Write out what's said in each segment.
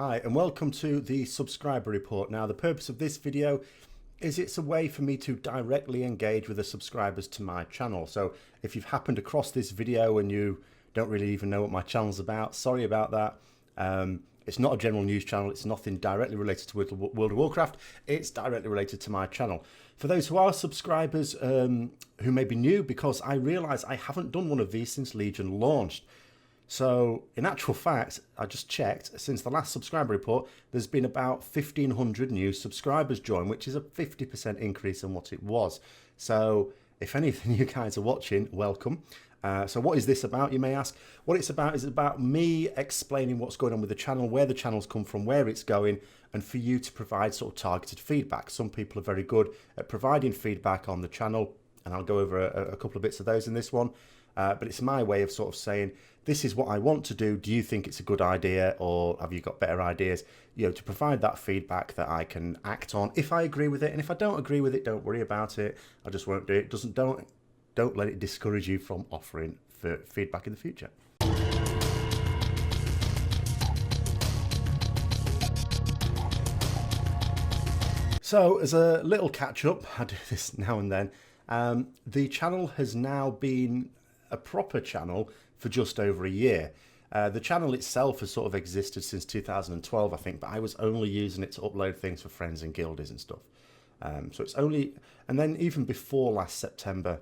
Hi and welcome to the subscriber report. Now the purpose of this video is it's a way for me to directly engage with the subscribers to my channel. So if you've happened across this video and you don't really even know what my channel's about, sorry about that. It's not a general news channel. It's nothing directly related to World of Warcraft. It's directly related to my channel. For those who are subscribers who may be new, because I realise I haven't done one of these since Legion launched. So in actual fact, I just checked, since the last subscriber report, there's been about 1,500 new subscribers join, which is a 50% increase in what it was. So if anything, you guys are watching, welcome. So what is this about, you may ask? What it's about is about me explaining what's going on with the channel, where the channel's come from, where it's going, and for you to provide sort of targeted feedback. Some people are very good at providing feedback on the channel, and I'll go over a couple of bits of those in this one. But it's my way of sort of saying, this is what I want to do. Do you think it's a good idea, or have you got better ideas? You know, to provide that feedback that I can act on if I agree with it. And if I don't agree with it, don't worry about it. I just won't do it. Don't let it discourage you from offering for feedback in the future. So as a little catch up, I do this now and then. The channel has now been a proper channel for just over a year. The channel itself has sort of existed since 2012, I think, but I was only using it to upload things for friends and guildies and stuff. So it's only, and then even before last September,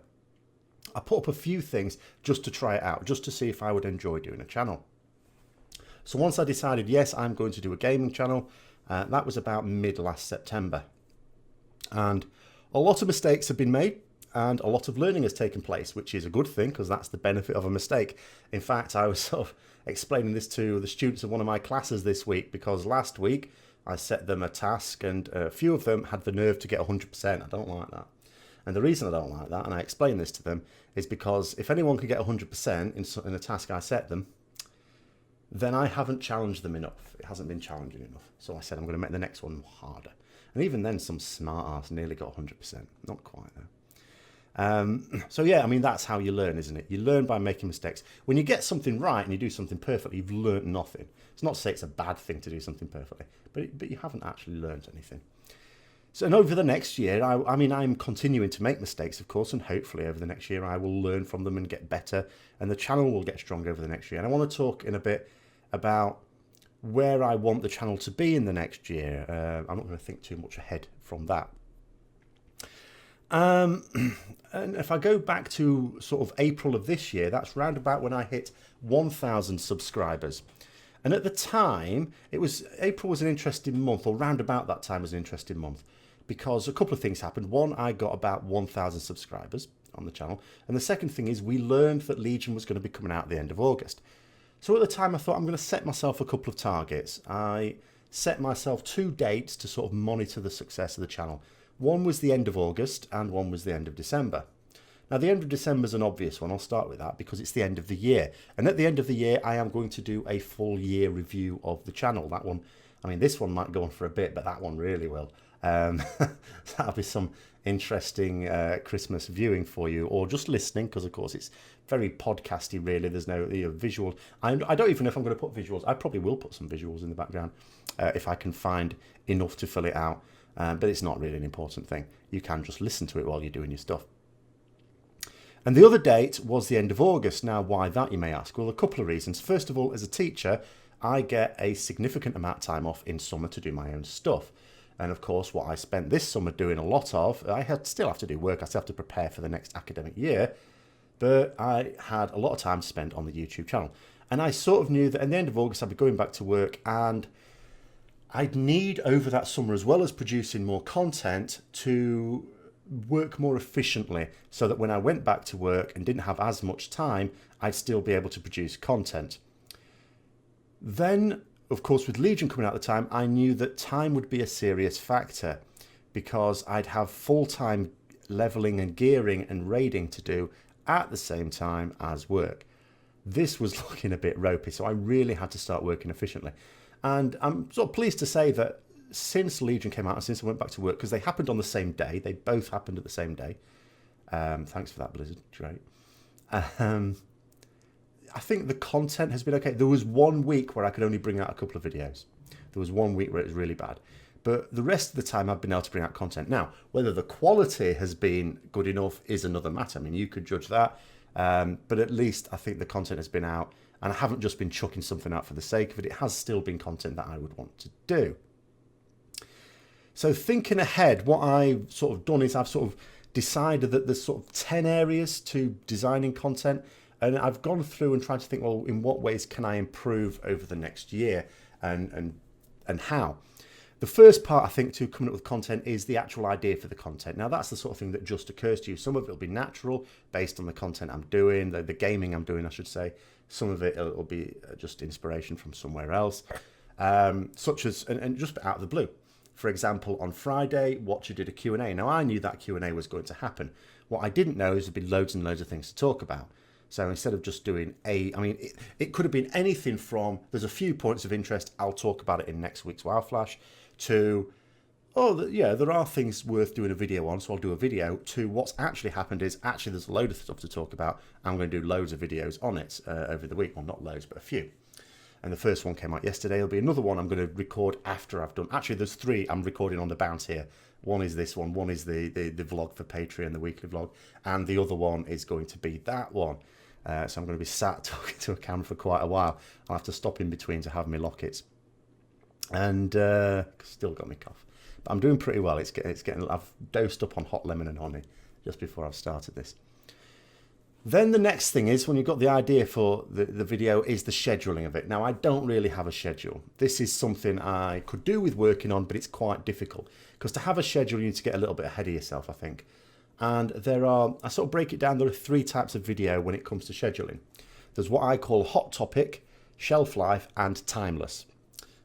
I put up a few things just to try it out, just to see if I would enjoy doing a channel. So once I decided, yes, I'm going to do a gaming channel, that was about mid last September. And a lot of mistakes have been made. And a lot of learning has taken place, which is a good thing because that's the benefit of a mistake. In fact, I was sort of explaining this to the students of one of my classes this week, because last week I set them a task and a few of them had the nerve to get 100%. I don't like that. And the reason I don't like that, and I explained this to them, is because if anyone can get 100% in a task I set them, then I haven't challenged them enough. It hasn't been challenging enough. So I said I'm going to make the next one harder. And even then, some smart ass nearly got 100%. Not quite though. So yeah, I mean, that's how you learn, isn't it? You learn by making mistakes. When you get something right and you do something perfectly, you've learnt nothing. It's not to say it's a bad thing to do something perfectly, but you haven't actually learnt anything. So, and over the next year, I mean, I'm continuing to make mistakes, of course, and hopefully over the next year I will learn from them and get better, and the channel will get stronger over the next year. And I want to talk in a bit about where I want the channel to be in the next year. I'm not going to think too much ahead from that. And if I go back to sort of April of this year, that's round about when I hit 1,000 subscribers. And at the time, April was an interesting month, or round about that time was an interesting month, because a couple of things happened. One, I got about 1,000 subscribers on the channel. And the second thing is we learned that Legion was going to be coming out at the end of August. So at the time, I thought I'm going to set myself a couple of targets. I set myself 2 dates to sort of monitor the success of the channel. One was the end of August and one was the end of December. Now, the end of December is an obvious one. I'll start with that because it's the end of the year. And at the end of the year, I am going to do a full year review of the channel. That one, I mean, this one might go on for a bit, but that one really will. That'll be some interesting Christmas viewing for you, or just listening, because of course it's very podcasty really. There's no visual. I don't even know if I'm going to put visuals. I probably will put some visuals in the background if I can find enough to fill it out. But it's not really an important thing. You can just listen to it while you're doing your stuff. And the other date was the end of August. Now, why that, you may ask? Well, a couple of reasons. First of all, as a teacher, I get a significant amount of time off in summer to do my own stuff. And of course, what I spent this summer doing a lot of, still have to do work. I still have to prepare for the next academic year. But I had a lot of time spent on the YouTube channel. And I sort of knew that at the end of August, I'd be going back to work, and I'd need over that summer, as well as producing more content, to work more efficiently so that when I went back to work and didn't have as much time, I'd still be able to produce content. Then, of course, with Legion coming out at the time, I knew that time would be a serious factor because I'd have full-time leveling and gearing and raiding to do at the same time as work. This was looking a bit ropey, so I really had to start working efficiently. And I'm sort of pleased to say that since Legion came out and since I went back to work, because they happened on the same day, they both happened at the same day. Thanks for that, Blizzard. Great. I think the content has been okay. There was 1 week where I could only bring out a couple of videos. There was 1 week where it was really bad. But the rest of the time I've been able to bring out content. Now, whether the quality has been good enough is another matter. I mean, you could judge that. But at least I think the content has been out, and I haven't just been chucking something out for the sake of it. It has still been content that I would want to do. So thinking ahead, what I've sort of done is I've sort of decided that there's sort of 10 areas to designing content. And I've gone through and tried to think, well, in what ways can I improve over the next year, and how? The first part, I think, to coming up with content is the actual idea for the content. Now, that's the sort of thing that just occurs to you. Some of it will be natural based on the content I'm doing, the gaming I'm doing, I should say. Some of it will be just inspiration from somewhere else, such as, and just out of the blue. For example, on Friday, Watcher did a Q&A. Now, I knew that Q&A was going to happen. What I didn't know is there'd be loads and loads of things to talk about. So instead of just doing it could have been anything from, there's a few points of interest, I'll talk about it in next week's Wow Flash, to, yeah, there are things worth doing a video on, so I'll do a video, to what's actually happened is, actually there's a load of stuff to talk about. I'm going to do loads of videos on it over the week. Well, not loads, but a few. And the first one came out yesterday. There'll be another one I'm going to record after I've done. Actually, there's 3 I'm recording on the bounce here. One is this one. One is the vlog for Patreon, the weekly vlog. And the other one is going to be that one. So I'm going to be sat talking to a camera for quite a while. I'll have to stop in between to have my lockets. And still got my cough. But I'm doing pretty well. It's getting. I've dosed up on hot lemon and honey just before I've started this. Then the next thing is, when you've got the idea for the video, is the scheduling of it. Now, I don't really have a schedule. This is something I could do with working on, but it's quite difficult. Because to have a schedule, you need to get a little bit ahead of yourself, I think. And I sort of break it down, there are 3 types of video when it comes to scheduling. There's what I call hot topic, shelf life, and timeless.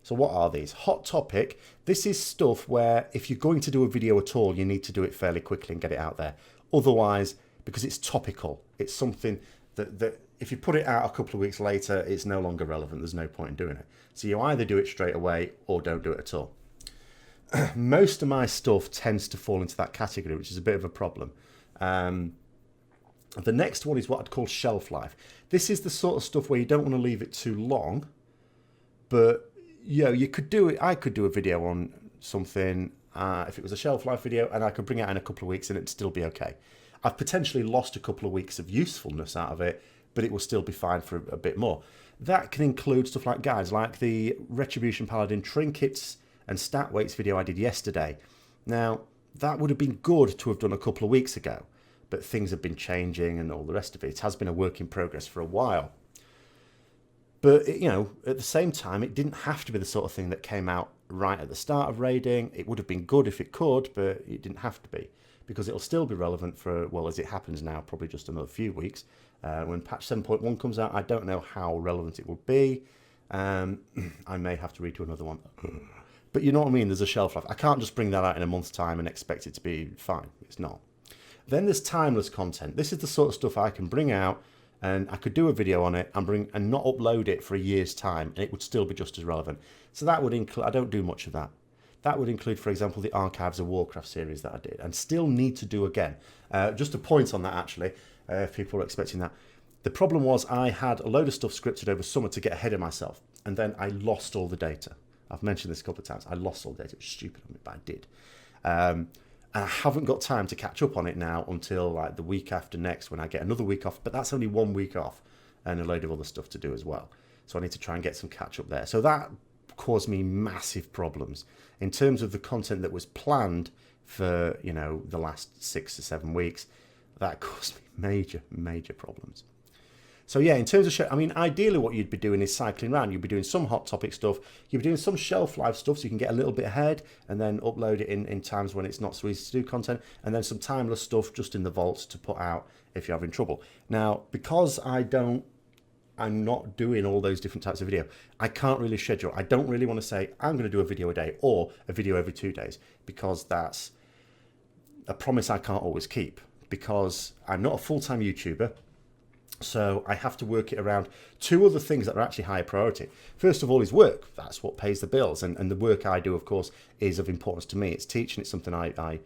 So what are these? Hot topic, this is stuff where if you're going to do a video at all, you need to do it fairly quickly and get it out there. Otherwise, because it's topical, it's something that if you put it out a couple of weeks later, it's no longer relevant. There's no point in doing it. So you either do it straight away or don't do it at all. Most of my stuff tends to fall into that category, which is a bit of a problem. The next one is what I'd call shelf life. This is the sort of stuff where you don't want to leave it too long, but you could do it. I could do a video on something if it was a shelf life video, and I could bring it out in a couple of weeks and it'd still be okay. I've potentially lost a couple of weeks of usefulness out of it, but it will still be fine for a bit more. That can include stuff like, guys, like the Retribution Paladin trinkets and stat weights video I did yesterday. Now, that would have been good to have done a couple of weeks ago, but things have been changing and all the rest of it. It has been a work in progress for a while. But, at the same time, it didn't have to be the sort of thing that came out right at the start of raiding. It would have been good if it could, but it didn't have to be, because it'll still be relevant for, well, as it happens now, probably just another few weeks. When patch 7.1 comes out, I don't know how relevant it will be. I may have to redo another one. But you know what I mean? There's a shelf life. I can't just bring that out in a month's time and expect it to be fine. It's not. Then there's timeless content. This is the sort of stuff I can bring out, and I could do a video on it and not upload it for a year's time, and it would still be just as relevant. So that would include, I don't do much of that. That would include, for example, the Archives of Warcraft series that I did, and still need to do again. Just a point on that, actually, if people are expecting that. The problem was I had a load of stuff scripted over summer to get ahead of myself, and then I lost all the data. I've mentioned this a couple of times. I lost all the data. It was stupid of me, but I did. And I haven't got time to catch up on it now until like the week after next, when I get another week off. But that's only 1 week off and a load of other stuff to do as well. So I need to try and get some catch up there. So that caused me massive problems in terms of the content that was planned for, the last 6 to 7 weeks. That caused me major problems. So yeah, in terms of, ideally what you'd be doing is cycling around. You'd be doing some hot topic stuff. You'd be doing some shelf life stuff so you can get a little bit ahead and then upload it in times when it's not so easy to do content. And then some timeless stuff just in the vaults to put out if you're having trouble. Now, because I'm not doing all those different types of video, I can't really schedule. I don't really want to say I'm going to do a video a day or a video every 2 days, because that's a promise I can't always keep, because I'm not a full-time YouTuber. So I have to work it around 2 other things that are actually higher priority. First of all is work. That's what pays the bills. And the work I do, of course, is of importance to me. It's teaching. It's something I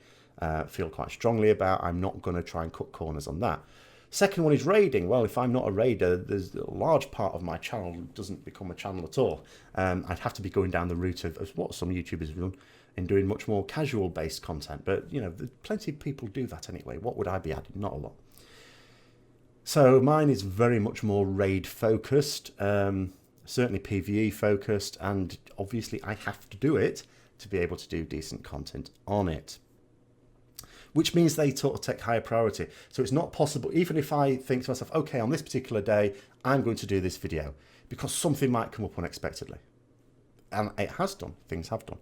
feel quite strongly about. I'm not going to try and cut corners on that. Second one is raiding. Well, if I'm not a raider, there's a large part of my channel doesn't become a channel at all. I'd have to be going down the route of what some YouTubers have done in doing much more casual based content. But, you know, plenty of people do that anyway. What would I be adding? Not a lot. So mine is very much more raid focused, certainly PvE focused, and obviously I have to do it to be able to do decent content on it. Which means they sort of take higher priority. So it's not possible, even if I think to myself, okay, on this particular day, I'm going to do this video, because something might come up unexpectedly. And it has done, things have done.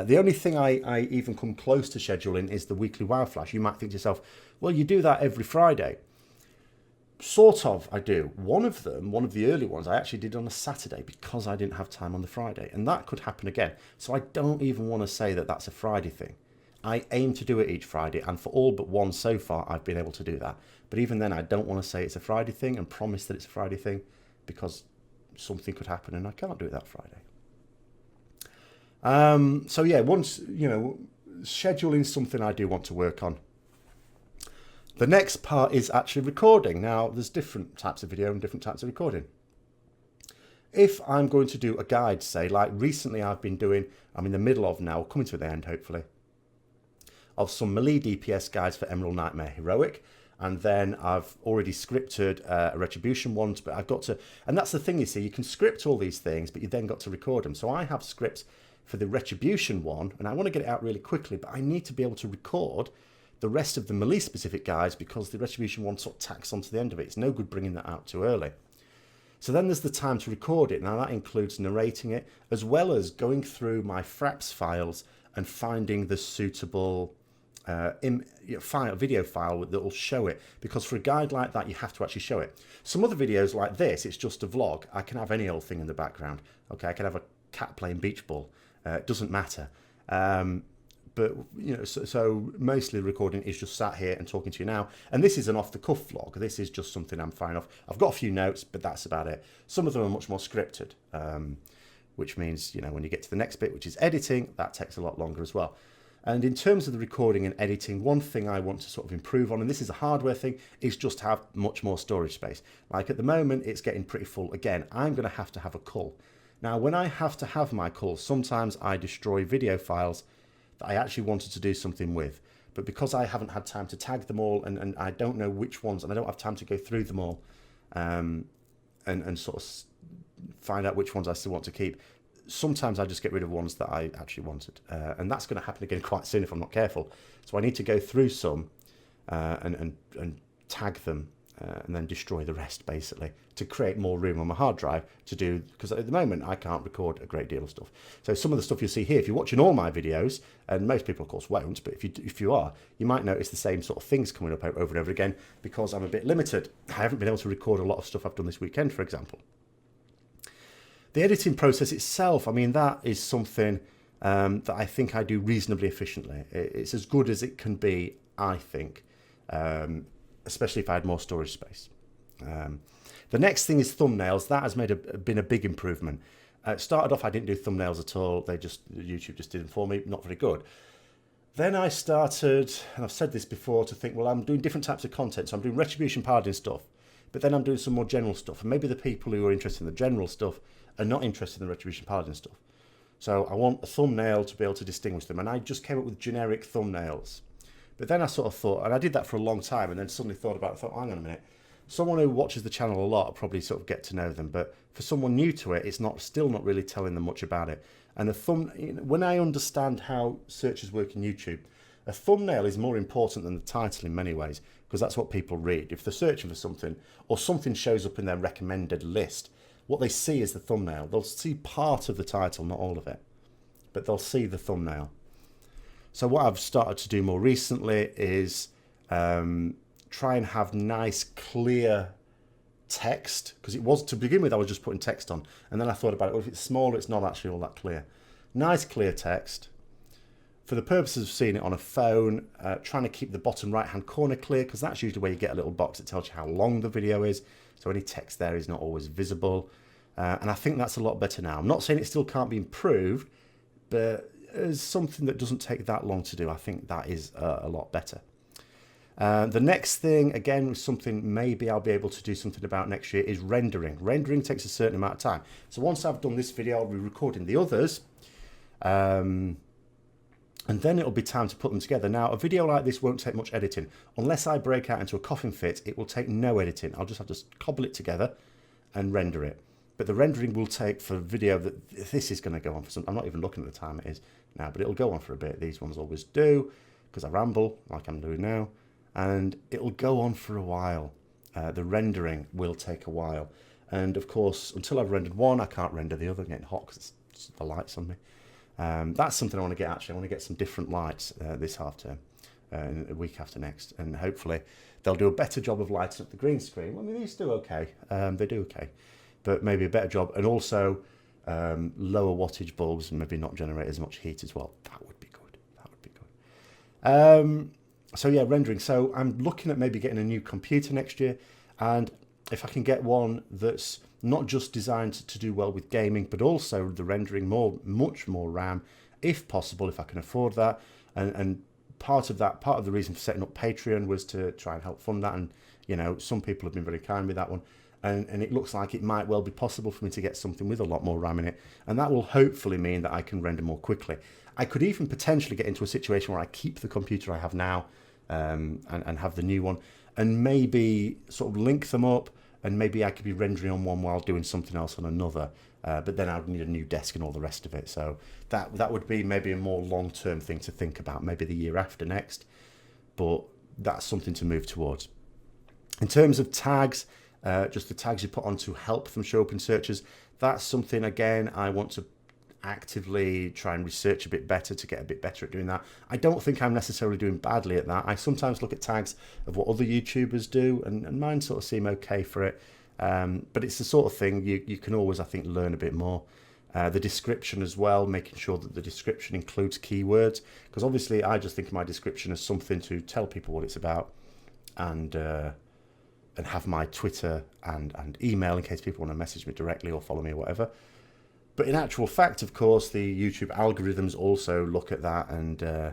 The only thing I even come close to scheduling is the weekly WoW Flash. You might think to yourself, well, you do that every Friday. Sort of, I do. One of them, one of the early ones, I actually did on a Saturday because I didn't have time on the Friday. And that could happen again. So I don't even want to say that that's a Friday thing. I aim to do it each Friday, and for all but one so far, I've been able to do that. But even then, I don't want to say it's a Friday thing and promise that it's a Friday thing, because something could happen and I can't do it that Friday. So yeah, once, you know, scheduling is something I do want to work on. The next part is actually recording. Now, there's different types of video and different types of recording. If I'm going to do a guide, say, like recently I've been doing, I'm in the middle of now, coming to the end, hopefully, of some melee DPS guides for Emerald Nightmare Heroic. And then I've already scripted a Retribution ones, but I've got to, and that's the thing, you see, you can script all these things, but you then got to record them. So I have scripts for the Retribution one, and I want to get it out really quickly, but I need to be able to record the rest of the melee specific guides, because the Retribution one sort of tacks onto the end of it. It's no good bringing that out too early. So then there's the time to record it. Now that includes narrating it, as well as going through my Fraps files and finding the suitable video file that will show it, because for a guide like that you have to actually show it. Some other videos like this, it's just a vlog. I can have any old thing in the background. Okay, I can have a cat playing beach ball. It doesn't matter. But you know, so mostly the recording is just sat here and talking to you now. And this is an off-the-cuff vlog. This is just something I'm firing off. I've got a few notes, but that's about it. Some of them are much more scripted, which means, you know, when you get to the next bit, which is editing, that takes a lot longer as well. And in terms of the recording and editing, one thing I want to sort of improve on, and this is a hardware thing, is just have much more storage space. Like at the moment, it's getting pretty full. Again, I'm going to have a cull. Now, when I have to have my cull, sometimes I destroy video files that I actually wanted to do something with. But because I haven't had time to tag them all, and I don't know which ones, and I don't have time to go through them all, and sort of find out which ones I still want to keep, sometimes I just get rid of ones that I actually wanted. And that's going to happen again quite soon if I'm not careful. So I need to go through some and tag them and then destroy the rest, basically, to create more room on my hard drive to do, because at the moment I can't record a great deal of stuff. So some of the stuff you'll see here, if you're watching all my videos, and most people of course won't, but if you are, you might notice the same sort of things coming up over and over again, because I'm a bit limited. I haven't been able to record a lot of stuff I've done this weekend, for example. The editing process itself, I mean, that is something that I think I do reasonably efficiently. It's as good as it can be, I think, especially if I had more storage space. The next thing is thumbnails. That has been a big improvement. Started off, I didn't do thumbnails at all. YouTube just did them for me, not very good. Then I started, and I've said this before, to think, well, I'm doing different types of content. So I'm doing Retribution Paladin stuff, but then I'm doing some more general stuff. And maybe the people who are interested in the general stuff are not interested in the Retribution Paladin stuff. So I want a thumbnail to be able to distinguish them. And I just came up with generic thumbnails. But then I sort of thought, and I did that for a long time, and then suddenly thought about it, thought, hang on a minute. Someone who watches the channel a lot will probably sort of get to know them. But for someone new to it, it's still not really telling them much about it. And when I understand how searches work in YouTube, a thumbnail is more important than the title in many ways, because that's what people read. If they're searching for something, or something shows up in their recommended list, what they see is the thumbnail. They'll see part of the title, not all of it, but they'll see the thumbnail. So what I've started to do more recently is try and have nice, clear text, because it was, to begin with, I was just putting text on, and then I thought about it, well, if it's smaller, it's not actually all that clear. Nice, clear text. For the purposes of seeing it on a phone, trying to keep the bottom right-hand corner clear, because that's usually where you get a little box that tells you how long the video is, so any text there is not always visible. And I think that's a lot better now. I'm not saying it still can't be improved, but as something that doesn't take that long to do, I think that is a lot better. The next thing, again, something maybe I'll be able to do something about next year, is rendering. Rendering takes a certain amount of time. So once I've done this video, I'll be recording the others. And then it'll be time to put them together. Now, a video like this won't take much editing. Unless I break out into a coughing fit, it will take no editing. I'll just have to cobble it together and render it. But the rendering will take, for video, that this is going to go on for some, I'm not even looking at the time it is now, but it'll go on for a bit. These ones always do, because I ramble like I'm doing now. And it'll go on for a while. The rendering will take a while. And of course, until I've rendered one, I can't render the other. I'm getting hot because it's the lights on me. That's something I want to get, actually. I want to get some different lights this half term, a week after next. And hopefully they'll do a better job of lighting up the green screen. I mean, these do okay. They do okay. But maybe a better job. And also lower wattage bulbs and maybe not generate as much heat as well. That would be good. That would be good. So yeah, rendering. So I'm looking at maybe getting a new computer next year. And if I can get one that's not just designed to do well with gaming, but also the rendering, much more RAM, if possible, if I can afford that. And part of the reason for setting up Patreon was to try and help fund that. And, you know, some people have been very kind with that one. And it looks like it might well be possible for me to get something with a lot more RAM in it. And that will hopefully mean that I can render more quickly. I could even potentially get into a situation where I keep the computer I have now and have the new one, and maybe sort of link them up, and maybe I could be rendering on one while doing something else on another. But then I would need a new desk and all the rest of it. So that would be maybe a more long-term thing to think about, maybe the year after next. But that's something to move towards. In terms of tags, just the tags you put on to help them show up in searches, that's something, again, I want to actively try and research a bit better to get a bit better at doing that. I don't think I'm necessarily doing badly at that. I sometimes look at tags of what other YouTubers do, and mine sort of seem okay for it. But it's the sort of thing you can always, I think, learn a bit more. The description as well, making sure that the description includes keywords, because obviously I just think of my description as something to tell people what it's about, and have my Twitter and email in case people want to message me directly or follow me or whatever. But in actual fact, of course, the YouTube algorithms also look at that, and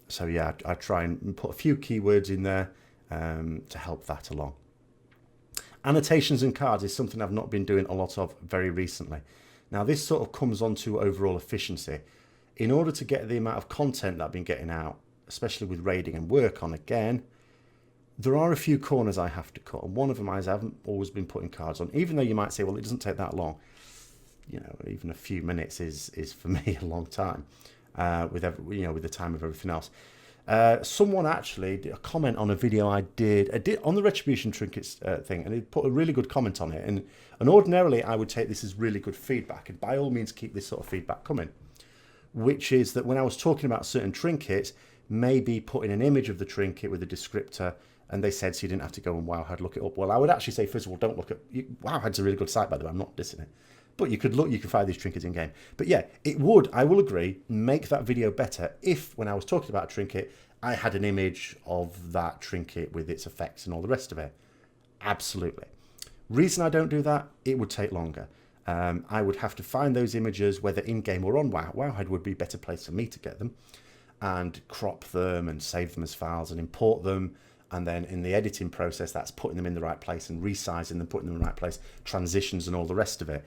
so yeah, I try and put a few keywords in there to help that along. Annotations and cards is something I've not been doing a lot of very recently. Now, this sort of comes on to overall efficiency. In order to get the amount of content that I've been getting out, especially with raiding and work on again, there are a few corners I have to cut, and one of them is I haven't always been putting cards on, even though you might say, well, it doesn't take that long. You know, even a few minutes is for me a long time, with the time of everything else. Someone actually did a comment on a video I did on the retribution trinkets thing, and he put a really good comment on it. And ordinarily I would take this as really good feedback, and by all means keep this sort of feedback coming. Which is that when I was talking about certain trinkets, maybe putting an image of the trinket with a descriptor, and they said so you didn't have to go on Wowhead, look it up. Well, I would actually say, first of all, don't look at Wowhead's a really good site, by the way. I'm not dissing it. But you can find these trinkets in game. But yeah, it would, I will agree, make that video better if, when I was talking about a trinket, I had an image of that trinket with its effects and all the rest of it. Absolutely. Reason I don't do that, it would take longer. I would have to find those images, whether in-game or on Wowhead would be a better place for me to get them, and crop them and save them as files and import them. And then in the editing process, that's putting them in the right place and resizing them, putting them in the right place, transitions and all the rest of it.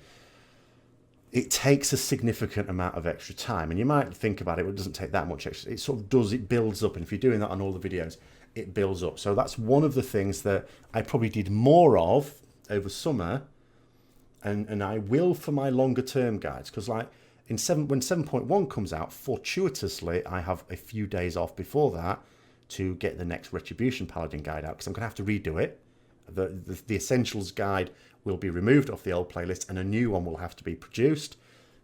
It takes a significant amount of extra time. And you might think about it, well, it doesn't take that much extra. It sort of does, it builds up. And if you're doing that on all the videos, it builds up. So that's one of the things that I probably did more of over summer. And I will for my longer term guides. Because like when 7.1 comes out, fortuitously, I have a few days off before that to get the next Retribution Paladin guide out. Because I'm going to have to redo it. The Essentials guide will be removed off the old playlist, and a new one will have to be produced.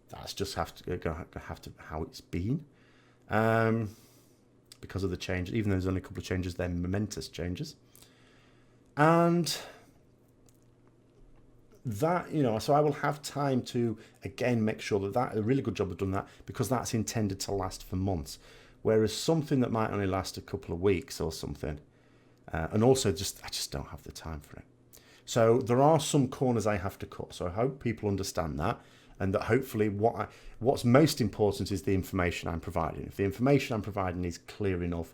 That's just have to how it's been, because of the change. Even though there's only a couple of changes, they're momentous changes, and that so I will have time to again make sure that a really good job of doing that, because that's intended to last for months, whereas something that might only last a couple of weeks or something. And also, I just don't have the time for it. So there are some corners I have to cut. So I hope people understand that, and that hopefully what's most important is the information I'm providing. If the information I'm providing is clear enough,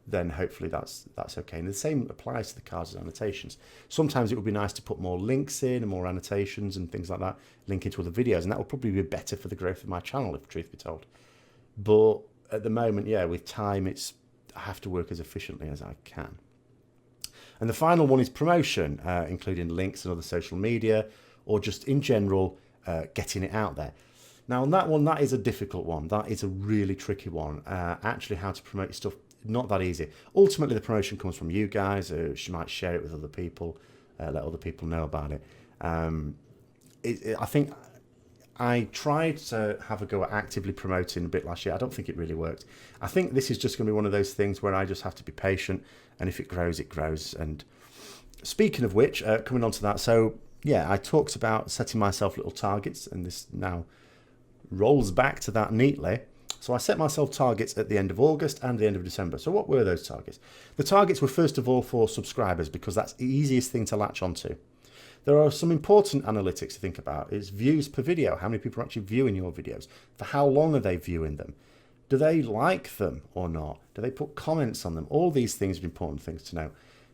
then hopefully that's okay. And the same applies to the cards and annotations. Sometimes it would be nice to put more links in and more annotations and things like that, link into other videos, and that would probably be better for the growth of my channel, if truth be told. But at the moment, yeah, with time, I have to work as efficiently as I can. And the final one is promotion, including links and other social media, or just in general, getting it out there. Now on that one, that is a difficult one. That is a really tricky one. Actually, how to promote your stuff, not that easy. Ultimately, the promotion comes from you guys. You might share it with other people, let other people know about it. I think I tried to have a go at actively promoting a bit last year. I don't think it really worked. I think this is just going to be one of those things where I just have to be patient, and if it grows, it grows. And speaking of which, coming on to that, so yeah, I talked about setting myself little targets, and this now rolls back to that neatly. So I set myself targets at the end of August and the end of December. So what were those targets? The targets were first of all for subscribers, because that's the easiest thing to latch onto. There are some important analytics to think about. Is views per video. How many people are actually viewing your videos? For how long are they viewing them? Do they like them or not? Do they put comments on them? All these things are important things to know.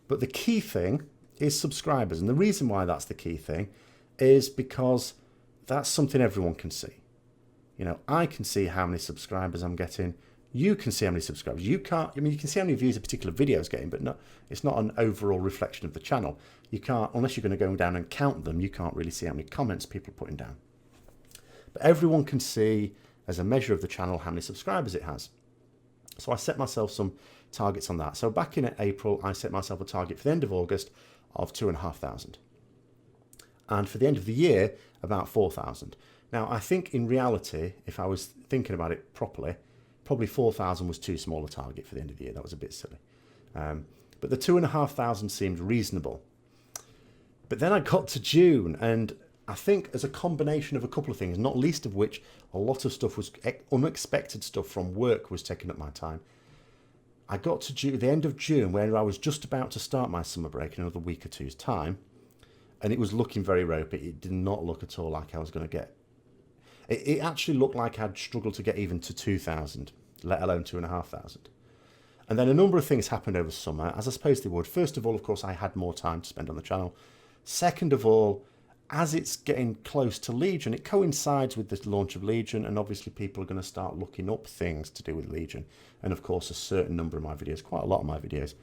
But the key thing is subscribers. And the reason why that's the key thing is because that's something everyone can see. You know, I can see how many subscribers I'm getting. You can see how many subscribers. You can't, I mean, you can see how many views a particular video is getting, but it's not an overall reflection of the channel. You can't, unless you're going to go down and count them, you can't really see how many comments people are putting down. But everyone can see, as a measure of the channel, how many subscribers it has. So I set myself some targets on that. So back in April, I set myself a target for the end of August of 2,500. And for the end of the year, about 4,000. Now, I think in reality, if I was thinking about it properly, probably 4,000 was too small a target for the end of the year. That was a bit silly. But the 2,500 seemed reasonable. But then I got to June, and I think as a combination of a couple of things, not least of which a lot of stuff was unexpected stuff from work was taking up my time. I got to the end of June, where I was just about to start my summer break in another week or two's time, and it was looking very ropey. It did not look at all like I was going to get. It actually looked like I'd struggled to get even to 2,000, let alone 2,500. And then a number of things happened over summer, as I suppose they would. First of all, of course, I had more time to spend on the channel. Second of all, as it's getting close to Legion, it coincides with the launch of Legion, and obviously people are going to start looking up things to do with Legion. And of course, a certain number of my videos, quite a lot of my videos,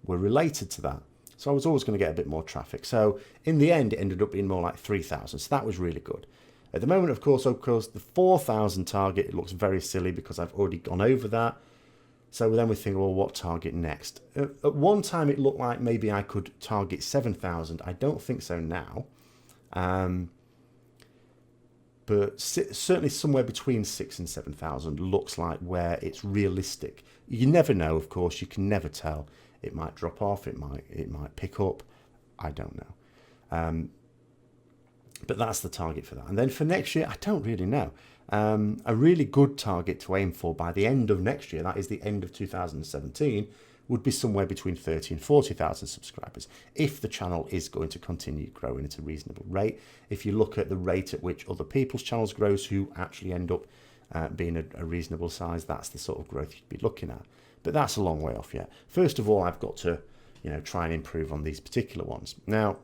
were related to that. So I was always going to get a bit more traffic. So in the end, it ended up being more like 3,000. So that was really good. At the moment, of course, the 4,000 target, it looks very silly because I've already gone over that. So then we think, well, what target next? At one time, it looked like maybe I could target 7,000. I don't think so now. But certainly somewhere between 6,000 and 7,000 looks like where it's realistic. You never know, of course. You can never tell. It might drop off. It might pick up. I don't know. But that's the target for that. And then for next year, I don't really know. A really good target to aim for by the end of next year, that is the end of 2017, would be somewhere between 30 and 40,000 subscribers, if the channel is going to continue growing at a reasonable rate. If you look at the rate at which other people's channels grows who actually end up being a reasonable size, that's the sort of growth you'd be looking at. But that's a long way off yet. First of all, I've got to, try and improve on these particular ones. Now,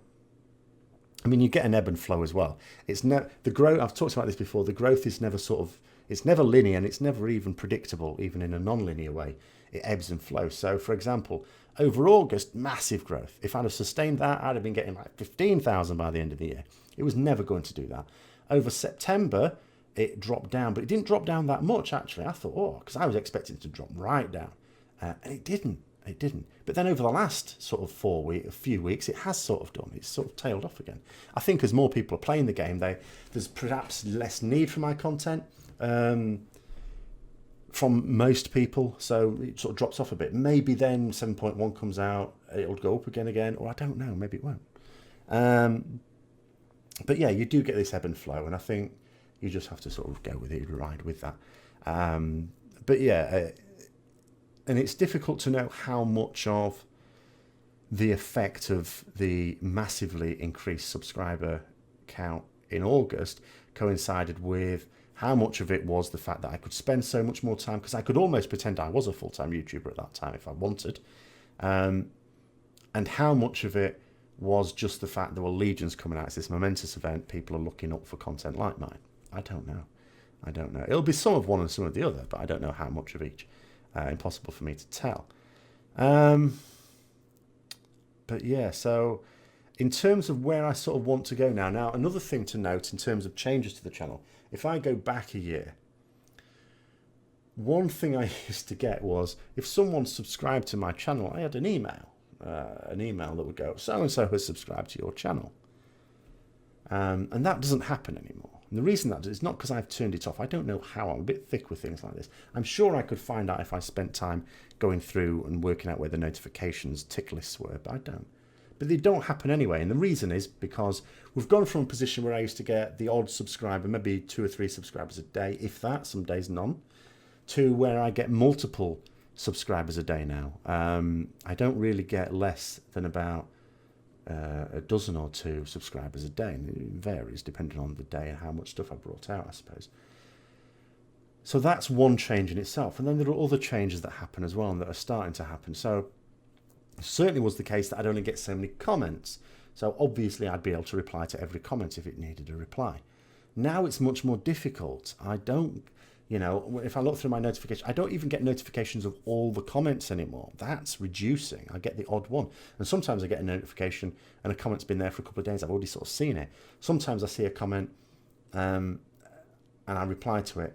I mean, you get an ebb and flow as well. The growth. I've talked about this before. The growth is never it's never linear, and it's never even predictable, even in a non-linear way. It ebbs and flows. So, for example, over August, massive growth. If I'd have sustained that, I'd have been getting like 15,000 by the end of the year. It was never going to do that. Over September, it dropped down, but it didn't drop down that much actually. I thought, because I was expecting it to drop right down, and it didn't. It didn't. But then over the last sort of few weeks, it has sort of done. It's sort of tailed off again. I think as more people are playing the game, there's perhaps less need for my content from most people. So it sort of drops off a bit. Maybe then 7.1 comes out, it'll go up again, or I don't know, maybe it won't. But yeah, you do get this ebb and flow, and I think you just have to sort of go with it, ride with that. But yeah, and it's difficult to know how much of the effect of the massively increased subscriber count in August coincided with how much of it was the fact that I could spend so much more time, because I could almost pretend I was a full-time YouTuber at that time if I wanted, and how much of it was just the fact there were legions coming out. It's this momentous event. People are looking up for content like mine. I don't know. I don't know. It'll be some of one and some of the other, but I don't know how much of each. Impossible for me to tell. But yeah, so in terms of where I sort of want to go now, another thing to note in terms of changes to the channel, if I go back a year, one thing I used to get was, if someone subscribed to my channel, I had an email that would go, so-and-so has subscribed to your channel. And that doesn't happen anymore. And the reason that is not because I've turned it off. I don't know how. I'm a bit thick with things like this. I'm sure I could find out if I spent time going through and working out where the notifications tick lists were, but I don't. But they don't happen anyway. And the reason is because we've gone from a position where I used to get the odd subscriber, maybe 2 or 3 subscribers a day, if that, some days none, to where I get multiple subscribers a day now. I don't really get less than about a dozen or 2 subscribers a day, and it varies depending on the day and how much stuff I brought out, I suppose. So that's one change in itself, and then there are other changes that happen as well and that are starting to happen. So it certainly was the case that I'd only get so many comments, so obviously I'd be able to reply to every comment if it needed a reply. Now it's much more difficult. I don't, you know, if I look through my notifications, I don't even get notifications of all the comments anymore. That's reducing. I get the odd one. And sometimes I get a notification and a comment's been there for a couple of days. I've already sort of seen it. Sometimes I see a comment and I reply to it,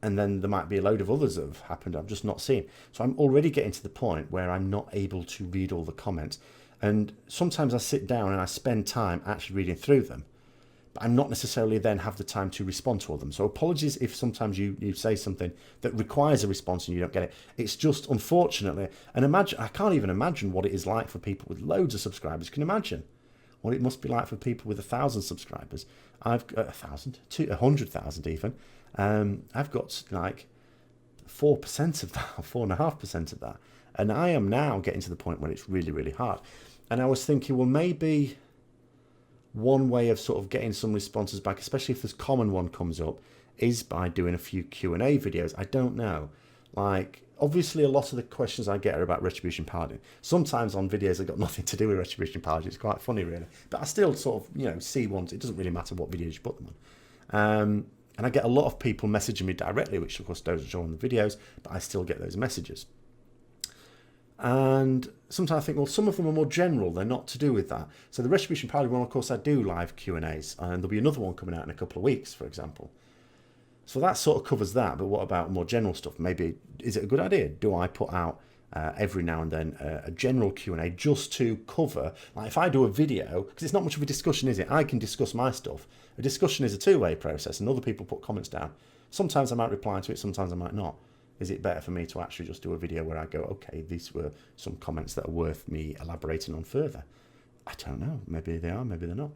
and then there might be a load of others that have happened I've just not seen. So I'm already getting to the point where I'm not able to read all the comments. And sometimes I sit down and I spend time actually reading through them, but I'm not necessarily then have the time to respond to all them. So apologies if sometimes you say something that requires a response and you don't get it. It's just, unfortunately, and I can't even imagine what it is like for people with loads of subscribers. Can you imagine what it must be like for people with 1,000 subscribers? I've got 1,000, 100,000 even. I've got like 4% of that, 4.5% of that. And I am now getting to the point where it's really, really hard. And I was thinking, well, maybe one way of sort of getting some responses back, especially if this common one comes up, is by doing a few Q&A videos. I don't know. Like, obviously, a lot of the questions I get are about Retribution Paladin. Sometimes on videos that got nothing to do with Retribution Paladin. It's quite funny, really. But I still sort of, you know, see ones. It doesn't really matter what videos you put them on. And I get a lot of people messaging me directly, which of course doesn't show on the videos, but I still get those messages. And sometimes I think, well, some of them are more general. They're not to do with that. So the Retribution Paladin one, of course, I do live Q&As, and there'll be another one coming out in a couple of weeks, for example. So that sort of covers that. But what about more general stuff? Maybe, is it a good idea? Do I put out every now and then a general Q&A just to cover, like if I do a video, because it's not much of a discussion, is it? I can discuss my stuff. A discussion is a two-way process, and other people put comments down. Sometimes I might reply to it, sometimes I might not. Is it better for me to actually just do a video where I go, okay, these were some comments that are worth me elaborating on further? I don't know. Maybe they are, maybe they're not.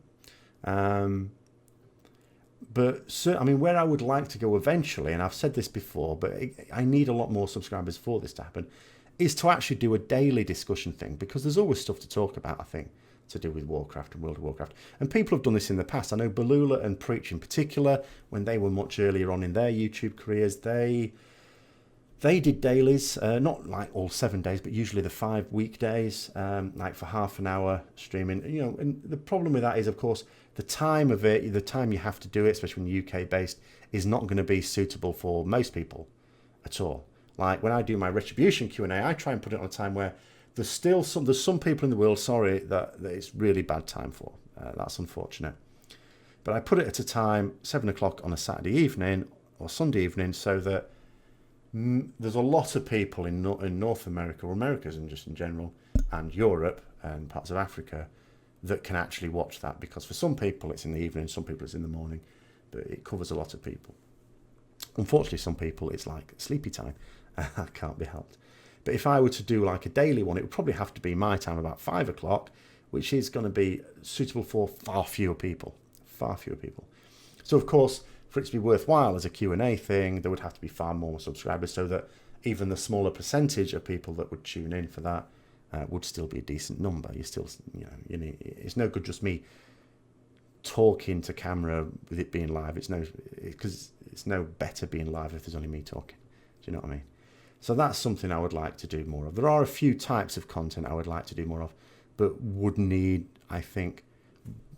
But so, I mean, where I would like to go eventually, and I've said this before, but I need a lot more subscribers for this to happen, is to actually do a daily discussion thing, because there's always stuff to talk about, I think, to do with Warcraft and World of Warcraft. And people have done this in the past. I know Balula and Preach in particular, when they were much earlier on in their YouTube careers, they did dailies, not like all 7 days, but usually the 5 weekdays, like for half an hour streaming. You know, and the problem with that is, of course, the time of it, the time you have to do it, especially when you're UK based, is not going to be suitable for most people at all. Like when I do my Retribution Q&A, I try and put it on a time where there's some people in the world, sorry, that it's really bad time for. That's unfortunate. But I put it at a time, 7 o'clock on a Saturday evening or Sunday evening, so that there's a lot of people in North America, or Americas and just in general, and Europe and parts of Africa that can actually watch that, because for some people it's in the evening, some people it's in the morning, but it covers a lot of people. Unfortunately, some people it's like sleepy time. That can't be helped. But if I were to do like a daily one, it would probably have to be my time, about 5 o'clock, which is going to be suitable for far fewer people. So of course, for it to be worthwhile as a Q&A thing, there would have to be far more subscribers, so that even the smaller percentage of people that would tune in for that would still be a decent number. You still, you know, it's no good just me talking to camera with it being live. Because it's no better being live if there's only me talking. Do you know what I mean? So that's something I would like to do more of. There are a few types of content I would like to do more of, but would need, I think,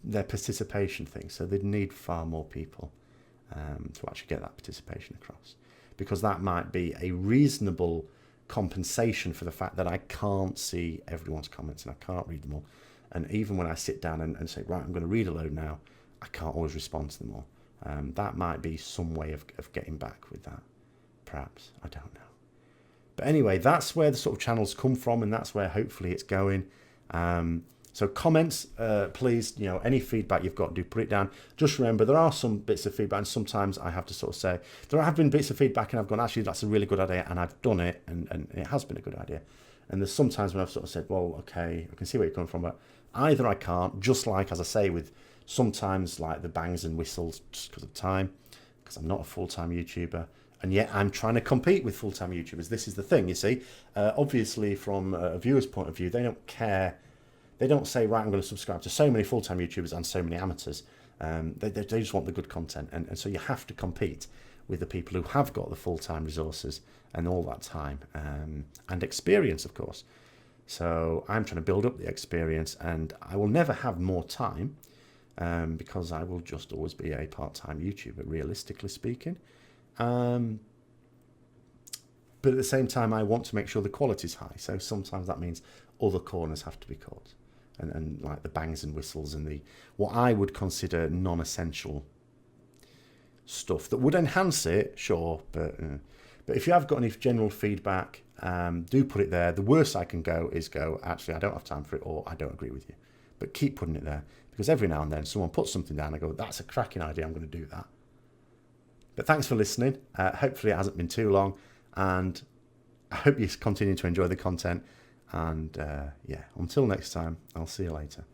their participation thing. So they'd need far more people to actually get that participation across, because that might be a reasonable compensation for the fact that I can't see everyone's comments and I can't read them all. And even when I sit down and say, right, I'm going to read a load now, I can't always respond to them all. That might be some way of getting back with that, perhaps. I don't know. But anyway, that's where the sort of channels come from, and that's where hopefully it's going. So comments, please, any feedback you've got, do put it down. Just remember, there are some bits of feedback, and sometimes I have to sort of say, there have been bits of feedback and I've gone, actually, that's a really good idea, and I've done it, and it has been a good idea. And there's sometimes when I've sort of said, well, okay, I can see where you're coming from, but either I can't, just like, as I say, with sometimes like the bangs and whistles, just because of time, because I'm not a full-time YouTuber. And yet I'm trying to compete with full-time YouTubers. This is the thing, you see. Obviously, from a viewer's point of view, they don't care. They don't say, right, I'm going to subscribe to so many full-time YouTubers and so many amateurs. They just want the good content. And so you have to compete with the people who have got the full-time resources and all that time and experience, of course. So I'm trying to build up the experience, and I will never have more time because I will just always be a part-time YouTuber, realistically speaking. But at the same time, I want to make sure the quality is high. So sometimes that means other corners have to be caught, and like the bangs and whistles and the what I would consider non-essential stuff that would enhance it, sure. But if you have got any general feedback, do put it there. The worst I can go is actually, I don't have time for it, or I don't agree with you. But keep putting it there, because every now and then someone puts something down and I go, that's a cracking idea, I'm going to do that. But thanks for listening. Hopefully it hasn't been too long, and I hope you continue to enjoy the content. And yeah, until next time, I'll see you later.